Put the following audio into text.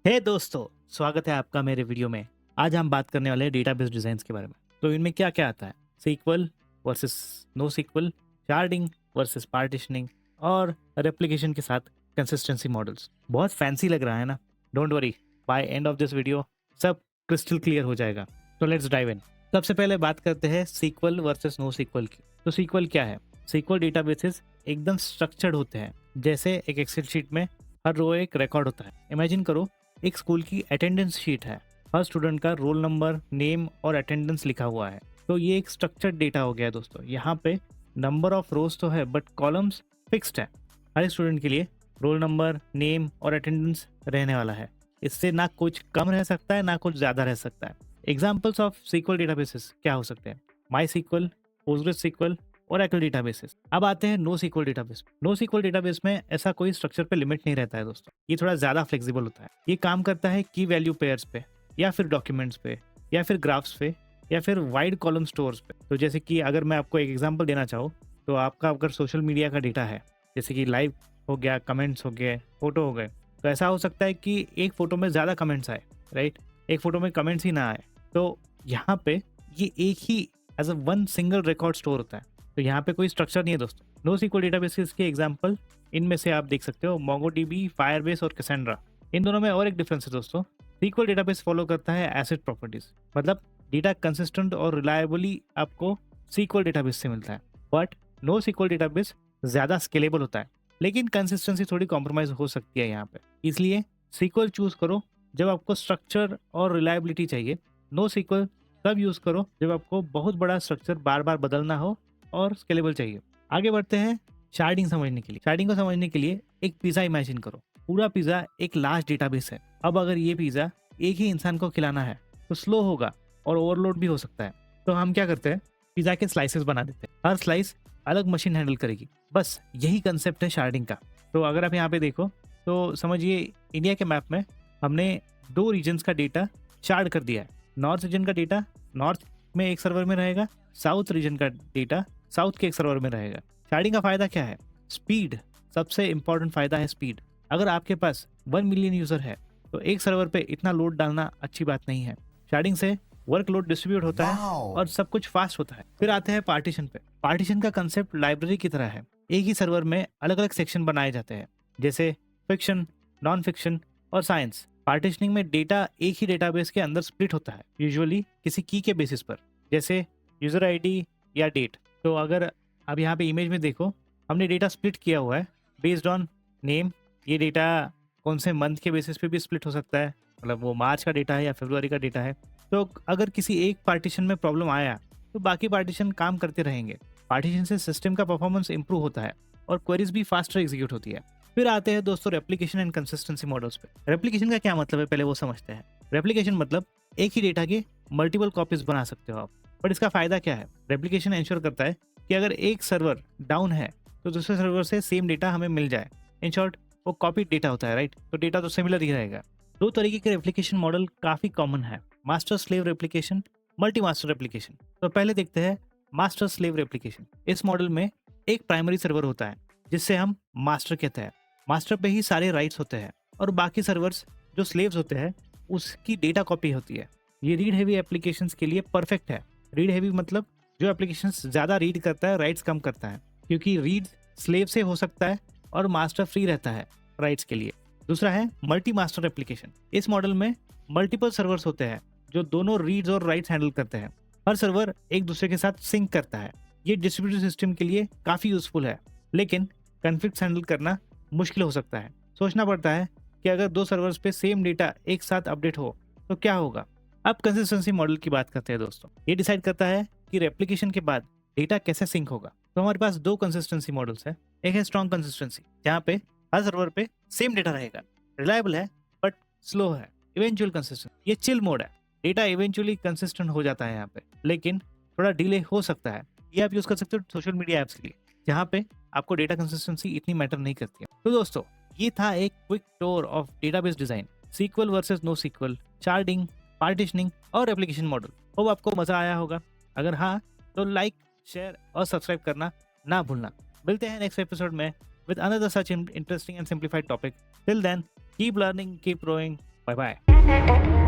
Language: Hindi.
हे दोस्तों, स्वागत है आपका मेरे वीडियो में। आज हम बात करने वाले हैं डेटाबेस डिजाइन्स के बारे में। तो इनमें क्या क्या आता है? SQL versus no SQL, sharding versus partitioning और रेप्लिकेशन के साथ कंसिस्टेंसी मॉडल्स। बहुत फैंसी लग रहा है ना? Don't worry, by end of this video सब क्रिस्टल क्लियर हो जाएगा। तो लेट्स डाइव इन। सबसे पहले बात करते हैं सीक्वल वर्सेस नो सीक्वल की। तो सीक्वल क्या है? सीक्वल डेटाबेसेस एकदम स्ट्रक्चर्ड होते हैं, जैसे एक एक्सेल शीट में हर रो एक रिकॉर्ड होता है। इमेजिन करो एक स्कूल की अटेंडेंस शीट है, हर स्टूडेंट का रोल नंबर, नेम और अटेंडेंस लिखा हुआ है। तो ये एक स्ट्रक्चर्ड डेटा हो गया दोस्तों। यहाँ पे नंबर ऑफ रोज तो है बट कॉलम्स फिक्स्ड है। हर एक स्टूडेंट के लिए रोल नंबर, नेम और अटेंडेंस रहने वाला है। इससे ना कुछ कम रह सकता है ना कुछ ज़्यादा रह सकता है। एग्जाम्पल्स ऑफ सीक्वल डेटाबेसेस क्या हो सकते हैं? MySQL, PostgreSQL, Oracle databases. अब आते हैं NoSQL database. NoSQL database में ऐसा कोई स्ट्रक्चर पे लिमिट नहीं रहता है दोस्तों। ये थोड़ा ज़्यादा फ्लेक्सिबल होता है। ये काम करता है की वैल्यू पेयर्स पे, या फिर डॉक्यूमेंट्स पे, या फिर ग्राफ्स पे, या फिर वाइड कॉलम स्टोर्स पे। तो जैसे कि अगर मैं आपको एक एग्जांपल देना चाहूँ, तो आपका अगर सोशल मीडिया का डेटा है, जैसे कि लाइव हो गया, कमेंट्स हो गए, फोटो हो गए, तो ऐसा हो सकता है कि एक फोटो में ज़्यादा कमेंट्स आए, राइट? एक फोटो में कमेंट्स ही ना आए। तो यहाँ पे ये एक ही as a one single record store होता है। तो यहाँ पे कोई स्ट्रक्चर नहीं है दोस्तों। नो सीक्वल डेटाबेसेस के एग्जांपल इनमें से आप देख सकते हो मोंगोडीबी, फायरबेस और कैसेंड्रा। इन दोनों में और एक डिफरेंस है दोस्तों। सीक्वल डेटाबेस फॉलो करता है एसिड प्रॉपर्टीज, मतलब डेटा कंसिस्टेंट और रिलायबली आपको सीक्वल डेटाबेस से मिलता है। बट नो सीक्वल डेटाबेस ज़्यादा स्केलेबल होता है, लेकिन कंसिस्टेंसी थोड़ी कॉम्प्रोमाइज हो सकती है यहाँ पे। इसलिए सीक्वल चूज करो जब आपको स्ट्रक्चर और रिलायबिलिटी चाहिए। नो सीक्वल तब यूज़ करो जब आपको बहुत बड़ा स्ट्रक्चर बार बार बदलना हो और स्केलेबल चाहिए। आगे बढ़ते हैं शार्डिंग समझने के लिए। शार्डिंग को समझने के लिए एक पिज़्ज़ा इमेजिन करो। पूरा पिज़्ज़ा एक लार्ज डेटाबेस है। अब अगर ये पिज़्ज़ा एक ही इंसान को खिलाना है तो स्लो होगा और ओवरलोड भी हो सकता है। तो हम क्या करते हैं, पिज़्ज़ा के स्लाइसेस बना देते हैं। हर स्लाइस अलग मशीन हैंडल करेगी। बस यही कंसेप्ट है शार्डिंग का। तो अगर आप यहाँ पे देखो तो समझिए इंडिया के मैप में हमने 2 रीजन्स का डेटा शार्ड कर दिया है। नॉर्थ रीजन का डेटा नॉर्थ में एक सर्वर में रहेगा, साउथ रीजन का डेटा साउथ के एक सर्वर में रहेगा। शार्डिंग का फायदा क्या है? स्पीड। सबसे इंपॉर्टेंट फायदा है स्पीड। अगर आपके पास 1 मिलियन यूजर है तो एक सर्वर पे इतना लोड डालना अच्छी बात नहीं है। शार्डिंग से वर्कलोड डिस्ट्रीब्यूट होता है और सब कुछ फास्ट होता है। फिर आते हैं पार्टीशन पे। पार्टीशन का कंसेप्ट लाइब्रेरी की तरह है। एक ही सर्वर में अलग अलग सेक्शन बनाए जाते हैं, जैसे फिक्शन, नॉन फिक्शन और साइंस। पार्टीशनिंग में डेटा एक ही डेटाबेस के अंदर स्प्लिट होता है, यूजुअली किसी की के बेसिस पर, जैसे यूजर आईडी या डेट। तो अगर अब यहाँ पे इमेज में देखो, हमने डेटा स्प्लिट किया हुआ है बेस्ड ऑन नेम। ये डेटा कौन से मंथ के बेसिस पे भी स्प्लिट हो सकता है, मतलब वो मार्च का डेटा है या फरवरी का डेटा है। तो अगर किसी एक पार्टीशन में प्रॉब्लम आया तो बाकी पार्टीशन काम करते रहेंगे। पार्टीशन से सिस्टम का परफॉर्मेंस इंप्रूव होता है और क्वेरीज भी फास्टर एग्जीक्यूट होती है। फिर आते हैं दोस्तों रेप्लिकेशन एंड कंसिस्टेंसी मॉडल्स पे। रेप्लिकेशन का क्या मतलब है, पहले वो समझते हैं। रेप्लिकेशन मतलब एक ही डेटा के मल्टीपल कॉपीज बना सकते हो आप। बट इसका फायदा क्या है? रेप्लिकेशन इंश्योर करता है कि अगर एक सर्वर डाउन है तो दूसरे सर्वर से सेम डेटा हमें मिल जाए। इन शॉर्ट वो कॉपी डेटा होता है, राइट? तो डेटा तो सिमिलर ही रहेगा। 2 तरीके के रेप्लिकेशन मॉडल काफी कॉमन है, master slave replication, multi master replication. तो पहले देखते हैं मास्टर स्लेव रेप्लिकेशन। इस मॉडल में एक प्राइमरी सर्वर होता है जिससे हम मास्टर कहते हैं। मास्टर पे ही सारे राइट्स होते हैं और बाकी सर्वर्स जो स्लेव्स होते हैं उसकी डेटा कॉपी होती है। ये रीड हैवी एप्लीकेशंस के लिए परफेक्ट है। रीड हैवी मतलब जो एप्लीकेशंस ज़्यादा रीड करता है, राइट्स कम करता है, क्योंकि रीड स्लेव से हो सकता है और मास्टर फ्री रहता है राइट्स के लिए। दूसरा है मल्टी मास्टर एप्लीकेशन। इस मॉडल में मल्टीपल सर्वर्स होते हैं जो दोनों रीड्स और राइट्स हैंडल करते हैं। हर सर्वर एक दूसरे के साथ सिंक करता है। ये डिस्ट्रीब्यूटेड सिस्टम के लिए काफ़ी यूजफुल है, लेकिन कॉन्फ्लिक्ट्स हैंडल करना मुश्किल हो सकता है। सोचना पड़ता है कि अगर 2 सर्वर्स पे सेम डेटा एक साथ अपडेट हो तो क्या होगा। अब कंसिस्टेंसी मॉडल की बात करते हैं दोस्तों। ये डिसाइड करता है कि रेप्लिकेशन के बाद डेटा कैसे सिंक होगा। तो हमारे पास 2 कंसिस्टेंसी मॉडल्स है। एक है स्ट्रॉन्ग कंसिस्टेंसी, जहाँ पे हर सर्वर पे सेम डेटा रहेगा, रिलायबल है बट स्लो है। इवेंचुअल कंसिस्टेंसी, ये चिल मोड है। डेटा इवेंचुअली कंसिस्टेंट हो जाता है यहाँ पे, लेकिन थोड़ा डिले हो सकता है। ये आप यूज कर सकते हो सोशल मीडिया एप्स के लिए, जहाँ पे आपको डेटा कंसिस्टेंसी इतनी मैटर नहीं करती है। तो दोस्तों ये था एक quick tour of database design, SQL versus no SQL, sharding, partitioning और एप्लीकेशन मॉडल। होप आपको मजा आया होगा। अगर हाँ तो लाइक, शेयर और सब्सक्राइब करना ना भूलना। मिलते हैं नेक्स्ट एपिसोड में with another such interesting and simplified topic. Till then, keep learning, keep growing. Bye bye.